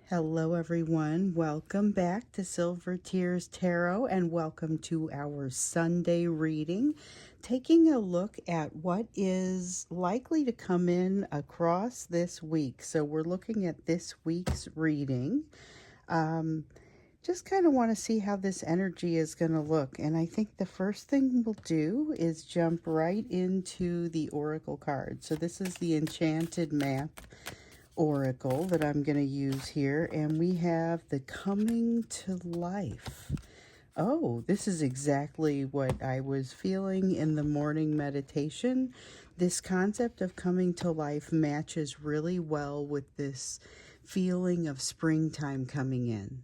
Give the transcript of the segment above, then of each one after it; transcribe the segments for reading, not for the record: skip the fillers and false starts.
Hello everyone, welcome back to Silver Tears Tarot and welcome to our Sunday reading, taking a look at what is likely to come in across this week. So we're looking at this week's reading. Just kind of want to see how this energy is going to look, and I think the first thing we'll do is jump right into the Oracle card. So this is the Enchanted Map Oracle that I'm going to use here, and we have the Coming to Life. Oh, this is exactly what I was feeling in the morning meditation. This concept of coming to life matches really well with this feeling of springtime coming in.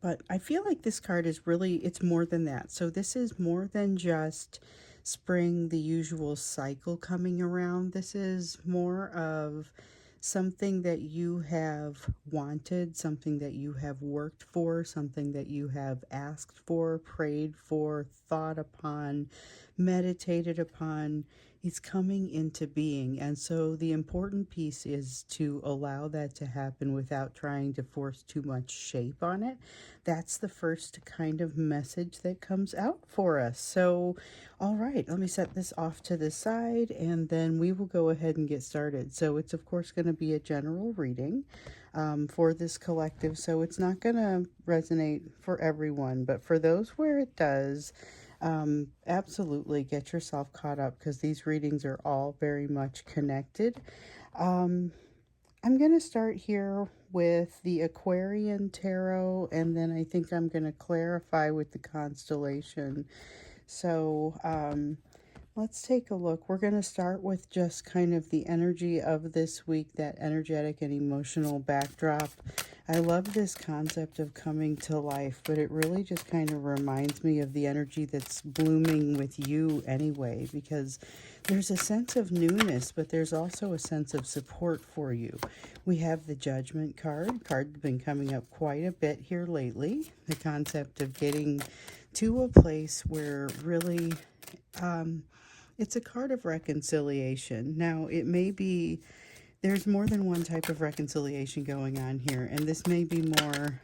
But I feel like this card is really, it's more than that. So this is more than just spring, the usual cycle coming around. This is more of something that you have wanted, something that you have worked for, something that you have asked for, prayed for, thought upon, meditated upon. It's coming into being. And so the important piece is to allow that to happen without trying to force too much shape on it. That's the first kind of message that comes out for us. So, all right, let me set this off to the side and then we will go ahead and get started. So it's of course going to be a general reading for this collective. So it's not going to resonate for everyone, but for those where it does, absolutely get yourself caught up because these readings are all very much connected. I'm going to start here with the Aquarian Tarot, and then I think I'm going to clarify with the constellation. So let's take a look. We're going to start with just kind of the energy of this week, that energetic and emotional backdrop. I love this concept of coming to life, but it really just kind of reminds me of the energy that's blooming with you anyway, because there's a sense of newness, but there's also a sense of support for you. We have the Judgment card. Card's been coming up quite a bit here lately. The concept of getting to a place where really it's a card of reconciliation. Now, it may be there's more than one type of reconciliation going on here, and this may be more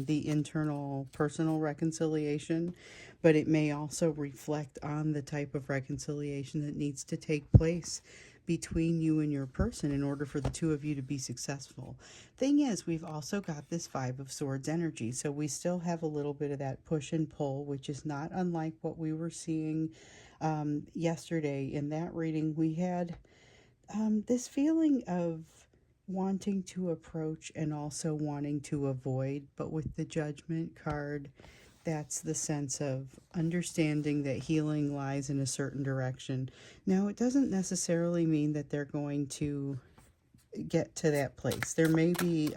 the internal personal reconciliation, but it may also reflect on the type of reconciliation that needs to take place between you and your person in order for the two of you to be successful. Thing is, we've also got this Five of Swords energy, so we still have a little bit of that push and pull, which is not unlike what we were seeing yesterday. In that reading, we had this feeling of wanting to approach and also wanting to avoid, but with the Judgment card, that's the sense of understanding that healing lies in a certain direction. Now, it doesn't necessarily mean that they're going to get to that place. There may be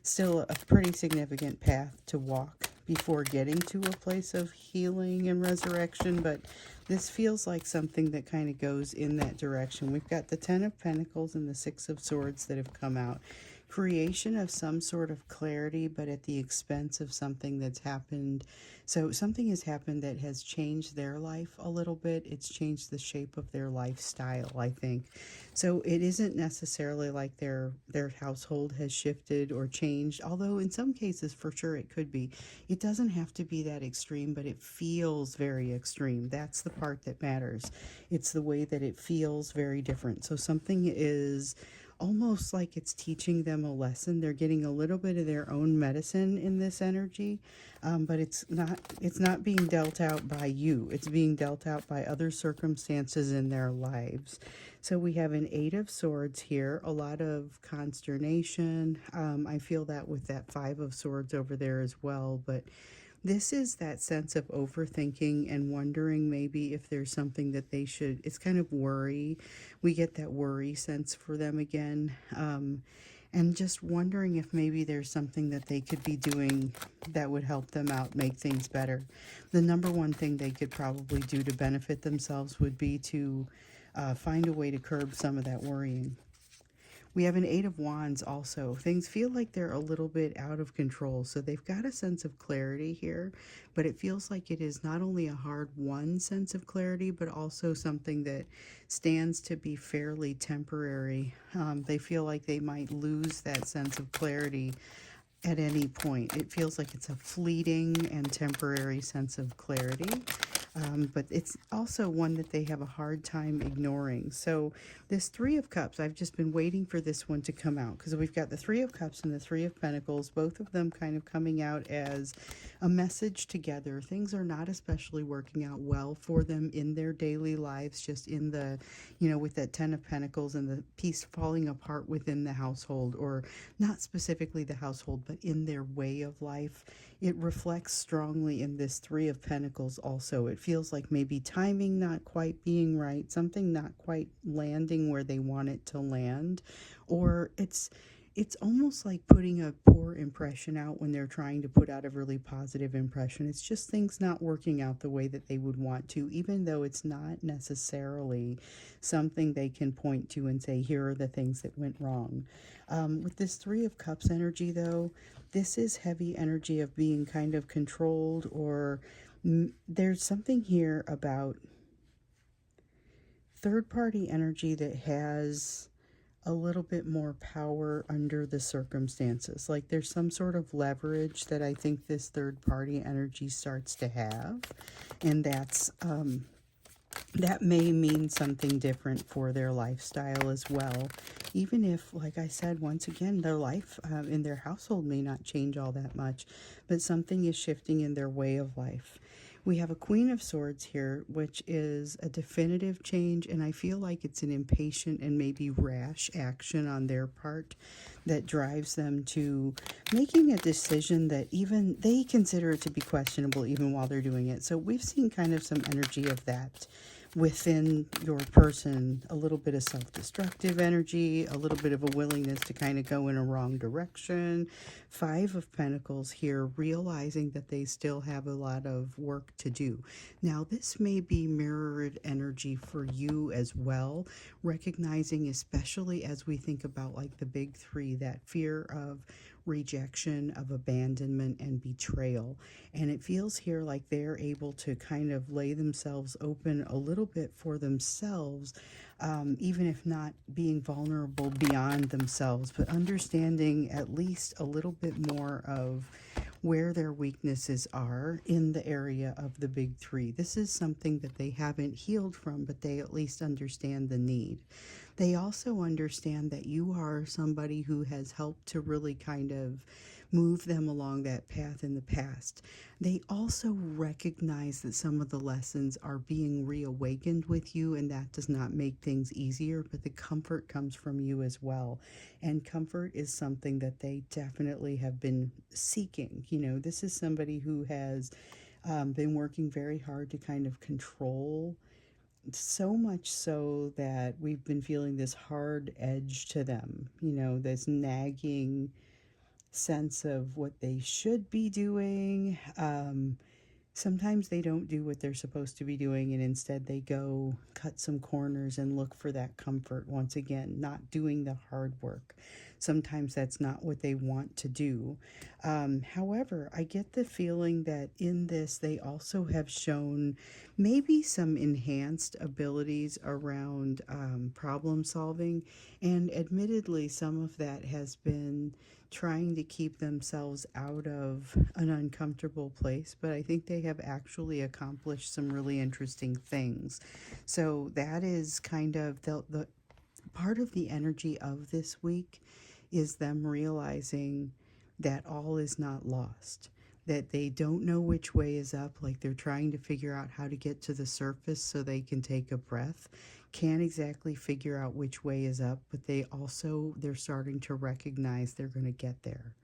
still a pretty significant path to walk before getting to a place of healing and resurrection, but this feels like something that kind of goes in that direction. We've got the Ten of Pentacles and the Six of Swords that have come out. Creation of some sort of clarity, but at the expense of something that's happened. So something has happened that has changed their life a little bit. It's changed the shape of their lifestyle, I think. So it isn't necessarily like their household has shifted or changed, although in some cases for sure it could be. It doesn't have to be that extreme, but it feels very extreme. That's the part that matters. It's the way that it feels very different. So something is almost like it's teaching them a lesson. They're getting a little bit of their own medicine in this energy, but it's not being dealt out by you. It's being dealt out by other circumstances in their lives. So we have an Eight of Swords here, a lot of consternation. I feel that with that Five of Swords over there as well, but this is that sense of overthinking and wondering maybe if there's something that they should, it's kind of worry. We get that worry sense for them again. And just wondering if maybe there's something that they could be doing that would help them out, make things better. The number one thing they could probably do to benefit themselves would be to find a way to curb some of that worrying. We have an Eight of Wands also. Things feel like they're a little bit out of control. So they've got a sense of clarity here, but it feels like it is not only a hard won sense of clarity, but also something that stands to be fairly temporary. They feel like they might lose that sense of clarity at any point. It feels like it's a fleeting and temporary sense of clarity. But it's also one that they have a hard time ignoring. So this Three of Cups, I've just been waiting for this one to come out, because we've got the Three of Cups and the Three of Pentacles, both of them kind of coming out as a message together. Things are not especially working out well for them in their daily lives, just in the, with that Ten of Pentacles and the piece falling apart within the household, or not specifically the household, but in their way of life. It reflects strongly in this Three of Pentacles also. It feels like maybe timing not quite being right, something not quite landing where they want it to land, or it's almost like putting a poor impression out when they're trying to put out a really positive impression. It's just things not working out the way that they would want to, even though it's not necessarily something they can point to and say, here are the things that went wrong. With this Three of Cups energy, though, this is heavy energy of being kind of controlled, or there's something here about third party energy that has a little bit more power under the circumstances. Like there's some sort of leverage that I think this third party energy starts to have, and that may mean something different for their lifestyle as well. Even if, like I said, once again, their life in their household may not change all that much, but something is shifting in their way of life. We have a Queen of Swords here, which is a definitive change, and I feel like it's an impatient and maybe rash action on their part that drives them to making a decision that even they consider it to be questionable even while they're doing it. So we've seen kind of some energy of that within your person, a little bit of self-destructive energy, a little bit of a willingness to kind of go in a wrong direction. Five of Pentacles here, realizing that they still have a lot of work to do. Now, this may be mirrored energy for you as well, recognizing, especially as we think about like the big three, that fear of rejection, of abandonment, and betrayal. And it feels here like they're able to kind of lay themselves open a little bit for themselves, even if not being vulnerable beyond themselves, but understanding at least a little bit more of where their weaknesses are in the area of the big three. This is something that they haven't healed from, but they at least understand the need. They also understand that you are somebody who has helped to really kind of move them along that path in the past. They also recognize that some of the lessons are being reawakened with you, and that does not make things easier, but the comfort comes from you as well. And comfort is something that they definitely have been seeking. This is somebody who has been working very hard to kind of control, so much so that we've been feeling this hard edge to them, this nagging sense of what they should be doing. Sometimes they don't do what they're supposed to be doing, and instead they go cut some corners and look for that comfort once again, not doing the hard work. Sometimes that's not what they want to do. However, I get the feeling that in this they also have shown maybe some enhanced abilities around problem solving, and admittedly some of that has been trying to keep themselves out of an uncomfortable place, but I think they have actually accomplished some really interesting things. So that is kind of the part of the energy of this week, is them realizing that all is not lost, that they don't know which way is up, like they're trying to figure out how to get to the surface so they can take a breath. Can't exactly figure out which way is up, but they're starting to recognize they're going to get there.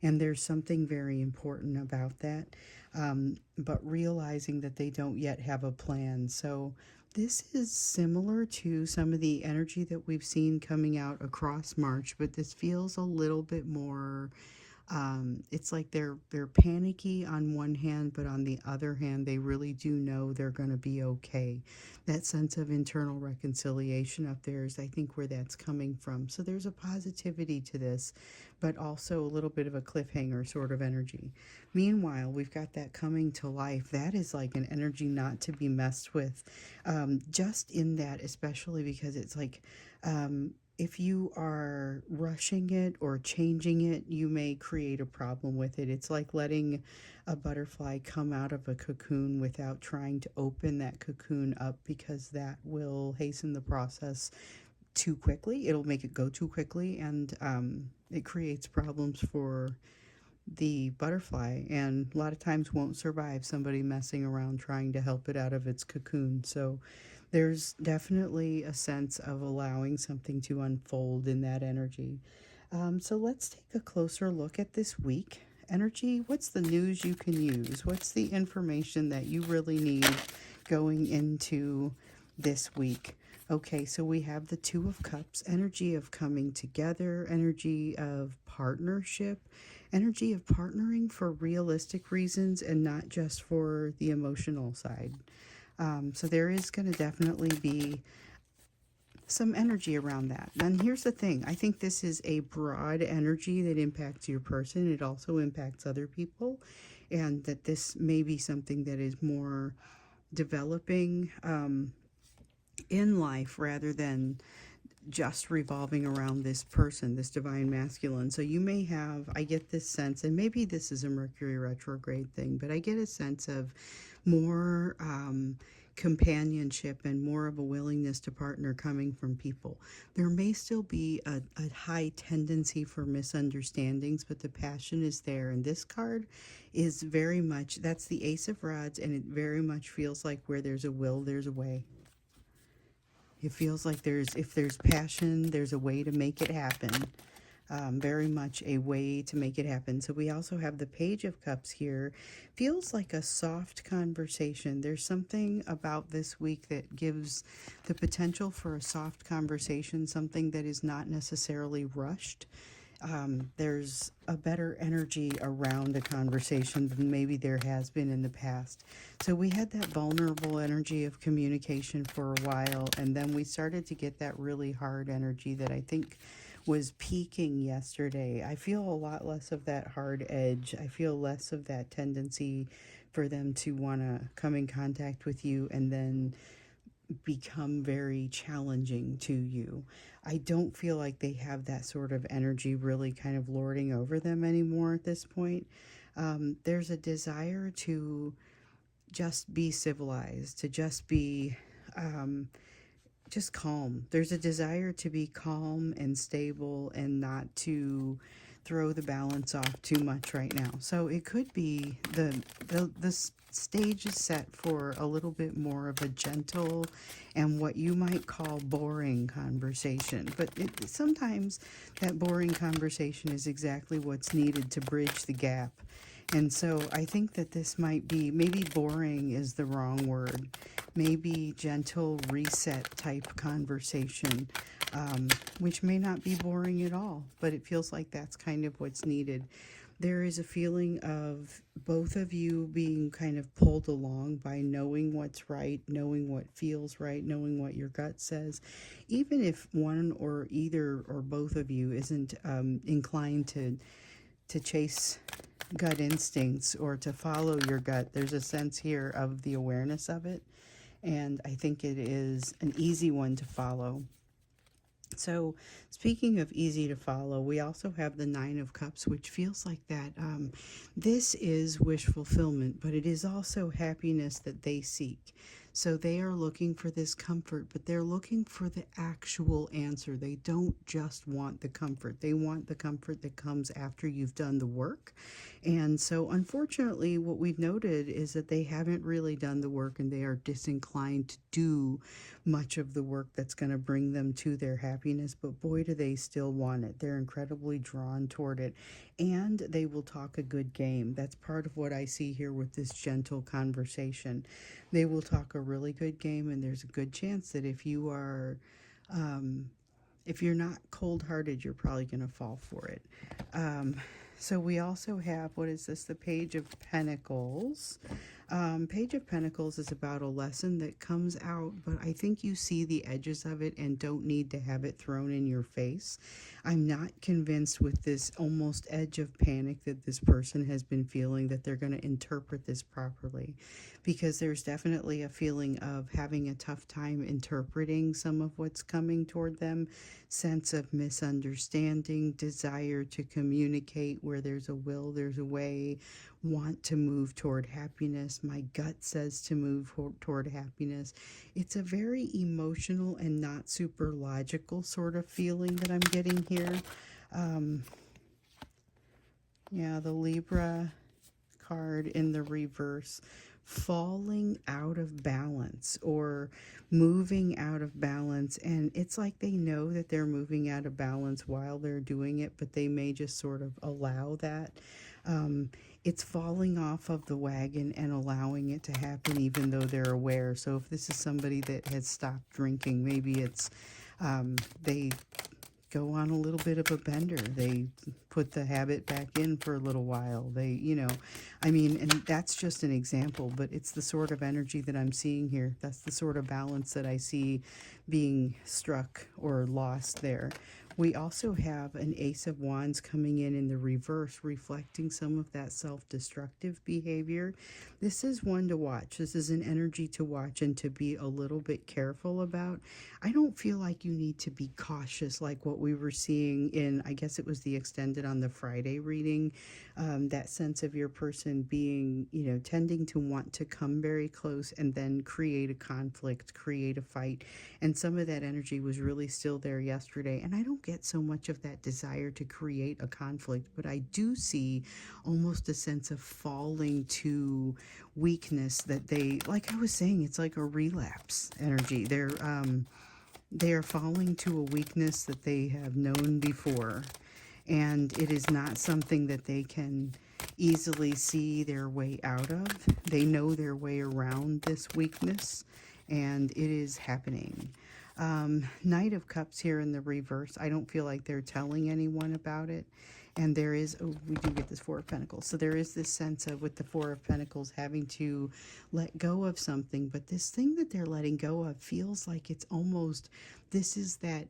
And there's something very important about that, but realizing that they don't yet have a plan. So this is similar to some of the energy that we've seen coming out across March, but this feels a little bit more It's like they're panicky on one hand, but on the other hand, they really do know they're going to be okay. That sense of internal reconciliation up there is, I think, where that's coming from. So there's a positivity to this, but also a little bit of a cliffhanger sort of energy. Meanwhile, we've got that coming to life. That is like an energy not to be messed with. Just in that, especially because it's like, if you are rushing it or changing it, you may create a problem with it. It's like letting a butterfly come out of a cocoon without trying to open that cocoon up, because that will hasten the process too quickly. It'll make it go too quickly, and it creates problems for the butterfly, and a lot of times won't survive somebody messing around trying to help it out of its cocoon. So there's definitely a sense of allowing something to unfold in that energy. So let's take a closer look at this week. Energy, what's the news you can use? What's the information that you really need going into this week? Okay, so we have the Two of Cups, energy of coming together, energy of partnership, energy of partnering for realistic reasons and not just for the emotional side. So there is going to definitely be some energy around that. And here's the thing, I think this is a broad energy that impacts your person. It also impacts other people, and that this may be something that is more developing in life rather than just revolving around this person, this divine masculine. So you may have, I get this sense, and maybe this is a Mercury retrograde thing, but I get a sense of more companionship and more of a willingness to partner coming from people. There may still be a high tendency for misunderstandings, but the passion is there. And this card is very much, that's the Ace of Rods, and it very much feels like where there's a will, there's a way. It feels like if there's passion, there's a way to make it happen. Very much a way to make it happen. So we also have the Page of Cups here. Feels like a soft conversation. There's something about this week that gives the potential for a soft conversation, something that is not necessarily rushed. There's a better energy around a conversation than maybe there has been in the past. So we had that vulnerable energy of communication for a while, and then we started to get that really hard energy that I think was peaking yesterday. I feel a lot less of that hard edge. I feel less of that tendency for them to want to come in contact with you and then become very challenging to you. I don't feel like they have that sort of energy really kind of lording over them anymore at this point. There's a desire to just be civilized, to just be just calm. There's a desire to be calm and stable and not to throw the balance off too much right now. So it could be the stage is set for a little bit more of a gentle and what you might call boring conversation. But sometimes that boring conversation is exactly what's needed to bridge the gap. And so I think that this might be, maybe boring is the wrong word, maybe gentle reset type conversation, which may not be boring at all, but it feels like that's kind of what's needed. There is a feeling of both of you being kind of pulled along by knowing what's right, knowing what feels right, knowing what your gut says. Even if one or either or both of you isn't inclined to chase gut instincts or to follow your gut, there's a sense here of the awareness of it. And I think it is an easy one to follow. So speaking of easy to follow, we also have the Nine of Cups, which feels like that. This is wish fulfillment, but it is also happiness that they seek. So they are looking for this comfort, but they're looking for the actual answer. They don't just want the comfort. They want the comfort that comes after you've done the work. And so unfortunately, what we've noted is that they haven't really done the work, and they are disinclined to do much of the work that's going to bring them to their happiness. But boy, do they still want it. They're incredibly drawn toward it, and they will talk a good game. That's part of what I see here with this gentle conversation. They will talk a really good game, and there's a good chance that if you are if you're not cold-hearted, you're probably going to fall for it. So we also have, what is this? The Page of Pentacles. Page of Pentacles is about a lesson that comes out, but I think you see the edges of it and don't need to have it thrown in your face. I'm not convinced with this almost edge of panic that this person has been feeling that they're going to interpret this properly, because there's definitely a feeling of having a tough time interpreting some of what's coming toward them, sense of misunderstanding, desire to communicate. Where there's a will, there's a way, want to move toward happiness. My gut says to move toward happiness. It's a very emotional and not super logical sort of feeling that I'm getting here. Yeah, the Libra card in the reverse, falling out of balance or moving out of balance. And it's like they know that they're moving out of balance while they're doing it, but they may just sort of allow that. It's falling off of the wagon and allowing it to happen even though they're aware. So if this is somebody that has stopped drinking, maybe it's they go on a little bit of a bender. They put the habit back in for a little while. I mean, and that's just an example, but it's the sort of energy that I'm seeing here. That's the sort of balance that I see being struck or lost there. We also have an Ace of Wands coming in the reverse, reflecting some of that self-destructive behavior. This is one to watch. This is an energy to watch and to be a little bit careful about. I don't feel like you need to be cautious like what we were seeing in, I guess it was the extended on the Friday reading, that sense of your person being, tending to want to come very close and then create a conflict, create a fight. And some of that energy was really still there yesterday. And I don't get so much of that desire to create a conflict, but I do see almost a sense of falling to weakness that they, like I was saying, it's like a relapse energy. They are falling to a weakness that they have known before, and it is not something that they can easily see their way out of. They know their way around this weakness, and it is happening. Knight of Cups here in the reverse. I don't feel like they're telling anyone about it. And there is, oh, we do get this Four of Pentacles. So there is this sense of, with the Four of Pentacles, having to let go of something. But this thing that they're letting go of feels like it's almost, this is that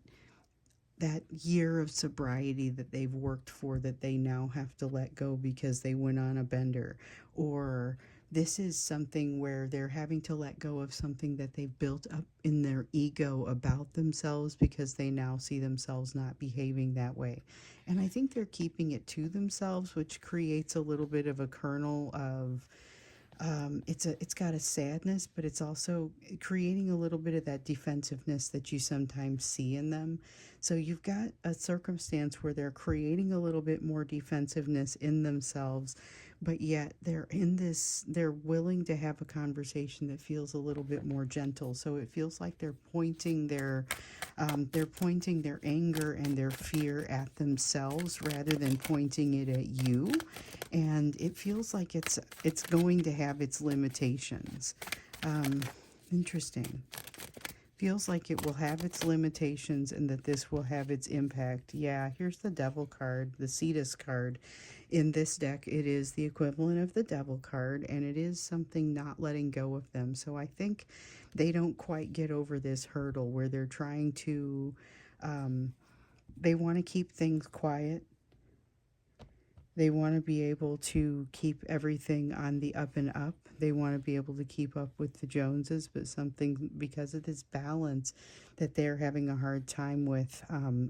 year of sobriety that they've worked for that they now have to let go because they went on a bender. Or this is something where they're having to let go of something that they've built up in their ego about themselves because they now see themselves not behaving that way. And I think they're keeping it to themselves, which creates a little bit of a kernel of it's got a sadness, but it's also creating a little bit of that defensiveness that you sometimes see in them. So you've got a circumstance where they're creating a little bit more defensiveness in themselves, but yet they're willing to have a conversation that feels a little bit more gentle. So it feels like they're pointing their anger and their fear at themselves rather than pointing it at you. And it feels like it's going to have its limitations. Interesting. Feels like it will have its limitations and that this will have its impact. Yeah, here's the Devil card, the Cetus card. In this deck, it is the equivalent of the Devil card, and it is something not letting go of them. So I think they don't quite get over this hurdle where they're trying to, they want to keep things quiet. They want to be able to keep everything on the up and up. They want to be able to keep up with the Joneses, but something, because of this balance that they're having a hard time with,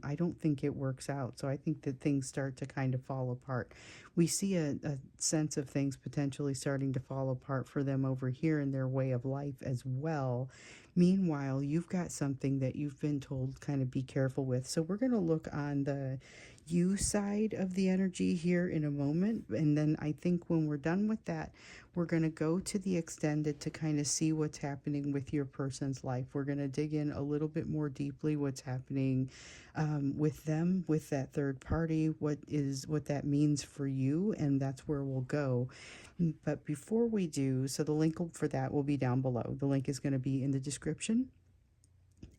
I don't think it works out. So I think that things start to kind of fall apart. We see a sense of things potentially starting to fall apart for them over here in their way of life as well. Meanwhile, you've got something that you've been told kind of be careful with. So we're going to look on the you side of the energy here in a moment, and then I think when we're done with that, we're going to go to the extended to kind of see what's happening with your person's life. We're going to dig in a little bit more deeply what's happening with them, with that third party, what that means for you, and that's where we'll go. But before we do, so the link for that will be down below. The link is going to be in the description.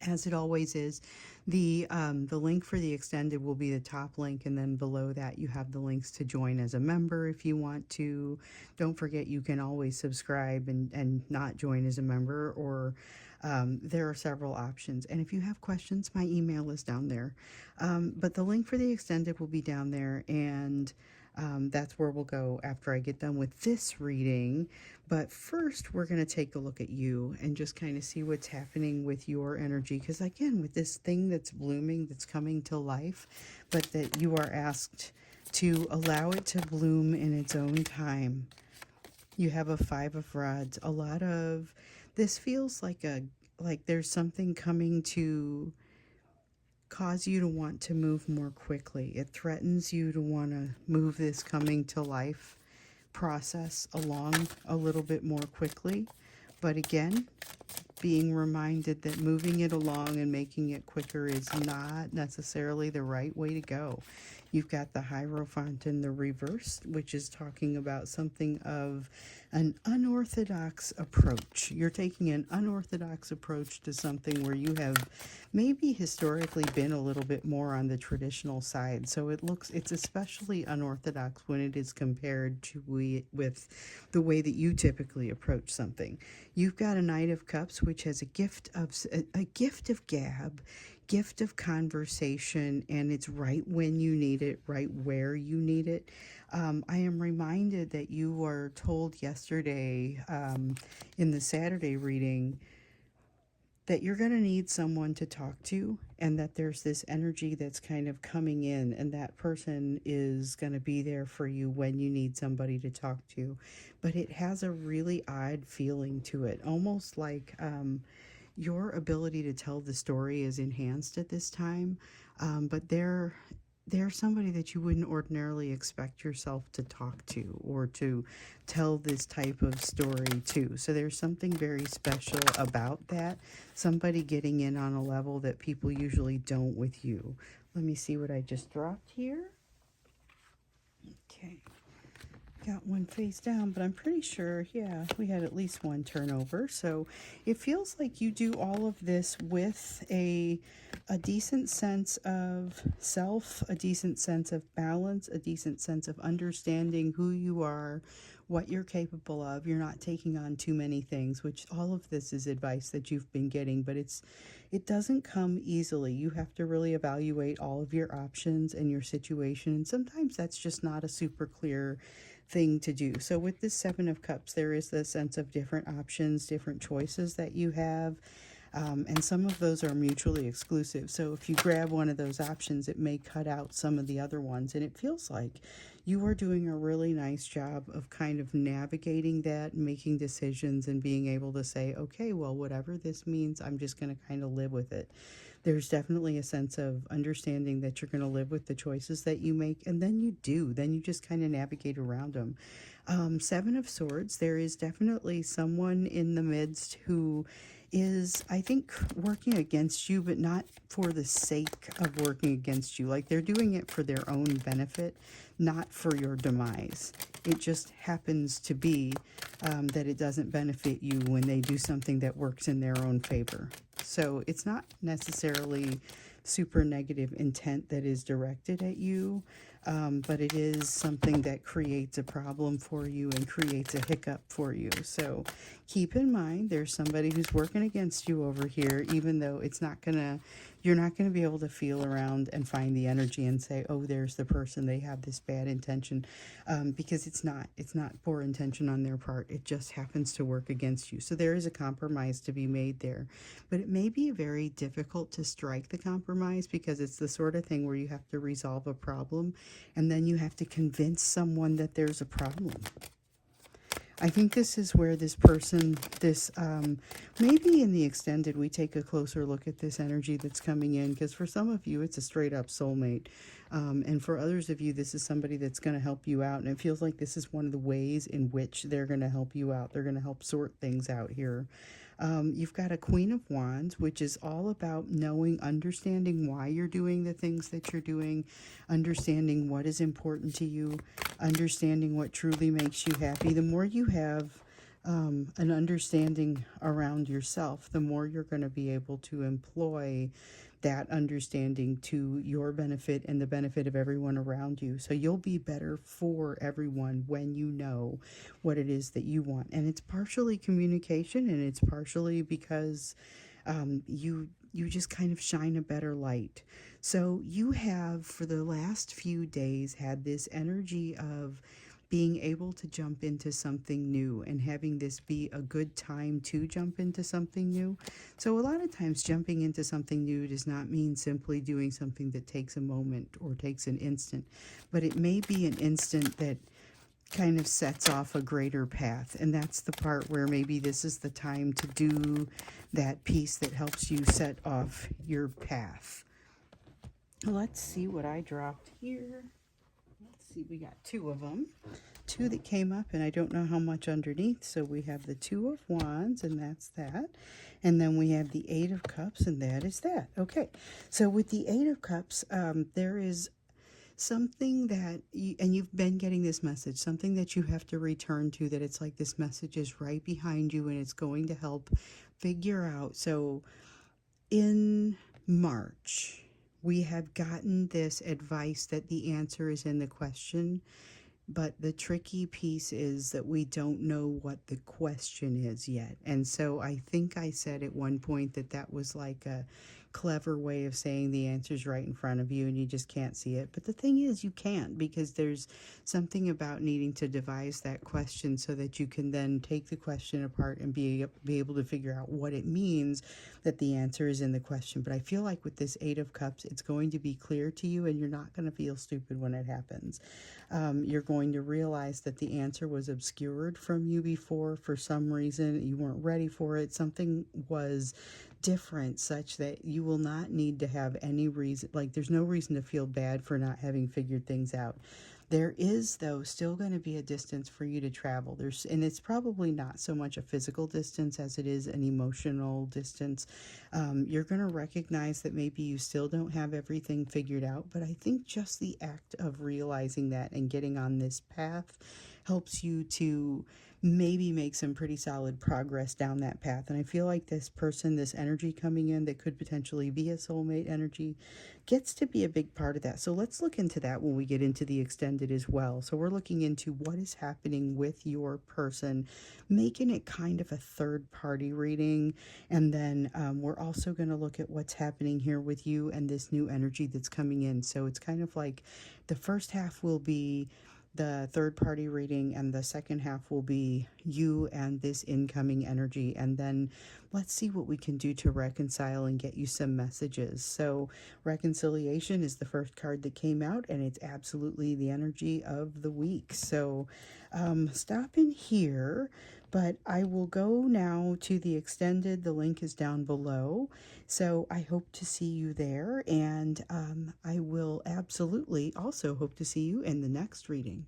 As it always is, the link for the extended will be the top link, and then below that you have the links to join as a member if you want to. Don't forget, you can always subscribe and not join as a member, or there are several options. And if you have questions, my email is down there. But the link for the extended will be down there, and that's where we'll go after I get done with this reading. But first, we're going to take a look at you and just kind of see what's happening with your energy. Because again, with this thing that's blooming, that's coming to life, but that you are asked to allow it to bloom in its own time. You have a Five of Rods. A lot of this feels like there's something coming to cause you to want to move more quickly. It threatens you to want to move this coming to life process along a little bit more quickly. But again, being reminded that moving it along and making it quicker is not necessarily the right way to go. You've got the Hierophant in the reverse, which is talking about something of an unorthodox approach. You're taking an unorthodox approach to something where you have maybe historically been a little bit more on the traditional side. So it's especially unorthodox when it is compared to with the way that you typically approach something. You've got a Knight of Cups, which has a gift of gab, gift of conversation, and it's right when you need it, right where you need it. I am reminded that you were told yesterday in the Saturday reading that you're going to need someone to talk to, and that there's this energy that's kind of coming in, and that person is going to be there for you when you need somebody to talk to. But it has a really odd feeling to it, almost like your ability to tell the story is enhanced at this time, but they're somebody that you wouldn't ordinarily expect yourself to talk to or to tell this type of story to. So there's something very special about that. Somebody getting in on a level that people usually don't with you. Let me see what I just dropped here. Okay. Got one face down, but I'm pretty sure, yeah, we had at least one turnover. So it feels like you do all of this with a decent sense of self, a decent sense of balance, a decent sense of understanding who you are, what you're capable of. You're not taking on too many things, which all of this is advice that you've been getting, but it doesn't come easily. You have to really evaluate all of your options and your situation, and sometimes that's just not a super clear thing to do. So with this Seven of Cups, there is the sense of different options, different choices that you have, and some of those are mutually exclusive. So if you grab one of those options, it may cut out some of the other ones, and it feels like you are doing a really nice job of kind of navigating that, making decisions, and being able to say, okay, well, whatever this means, I'm just going to kind of live with it. There's definitely a sense of understanding that you're going to live with the choices that you make, and then you do. Then you just kind of navigate around them. Seven of Swords, there is definitely someone in the midst who is, I think, working against you, but not for the sake of working against you. Like they're doing it for their own benefit, not for your demise. It just happens to be that it doesn't benefit you when they do something that works in their own favor. So it's not necessarily super negative intent that is directed at you, but it is something that creates a problem for you and creates a hiccup for you. So keep in mind there's somebody who's working against you over here, even though you're not gonna be able to feel around and find the energy and say, oh, there's the person, they have this bad intention, because it's not poor intention on their part. It just happens to work against you. So there is a compromise to be made there, but it may be very difficult to strike the compromise because it's the sort of thing where you have to resolve a problem and then you have to convince someone that there's a problem. I think this is where this person, maybe in the extended, we take a closer look at this energy that's coming in, because for some of you, it's a straight up soulmate. And for others of you, this is somebody that's going to help you out. And it feels like this is one of the ways in which they're going to help you out. They're going to help sort things out here. You've got a Queen of Wands, which is all about knowing, understanding why you're doing the things that you're doing, understanding what is important to you, understanding what truly makes you happy. The more you have an understanding around yourself, the more you're going to be able to employ that understanding to your benefit and the benefit of everyone around you. So you'll be better for everyone when you know what it is that you want. And it's partially communication, and it's partially because you just kind of shine a better light. So you have for the last few days had this energy of being able to jump into something new and having this be a good time to jump into something new. So, a lot of times, jumping into something new does not mean simply doing something that takes a moment or takes an instant, but it may be an instant that kind of sets off a greater path. And that's the part where maybe this is the time to do that piece that helps you set off your path. Let's see what I dropped here. Let's see, we got two of them. Two that came up, and I don't know how much underneath. So we have the Two of Wands, and that's that. And then we have the Eight of Cups, and that is that. Okay, so with the Eight of Cups, there is something that and you've been getting this message, something that you have to return to, that it's like this message is right behind you and it's going to help figure out. So in March, we have gotten this advice that the answer is in the question, but the tricky piece is that we don't know what the question is yet. And so I think I said at one point that that was like a clever way of saying the answer's right in front of you and you just can't see it. But the thing is, you can't, because there's something about needing to devise that question so that you can then take the question apart and be able to figure out what it means that the answer is in the question. But I feel like with this Eight of Cups, it's going to be clear to you and you're not going to feel stupid when it happens. You're going to realize that the answer was obscured from you before for some reason. You weren't ready for it. Something was different such that you will not need to have any reason, like there's no reason to feel bad for not having figured things out. There is, though, still going to be a distance for you to travel. And it's probably not so much a physical distance as it is an emotional distance. You're going to recognize that maybe you still don't have everything figured out, but I think just the act of realizing that and getting on this path helps you to maybe make some pretty solid progress down that path. And I feel like this person, this energy coming in that could potentially be a soulmate energy, gets to be a big part of that. So let's look into that when we get into the extended as well. So we're looking into what is happening with your person, making it kind of a third party reading. And then we're also going to look at what's happening here with you and this new energy that's coming in. So it's kind of like the first half will be the third party reading, and the second half will be you and this incoming energy. And then let's see what we can do to reconcile and get you some messages. So reconciliation is the first card that came out, and it's absolutely the energy of the week. So stop in here, but I will go now to the extended. The link is down below. So I hope to see you there, and I will absolutely also hope to see you in the next reading.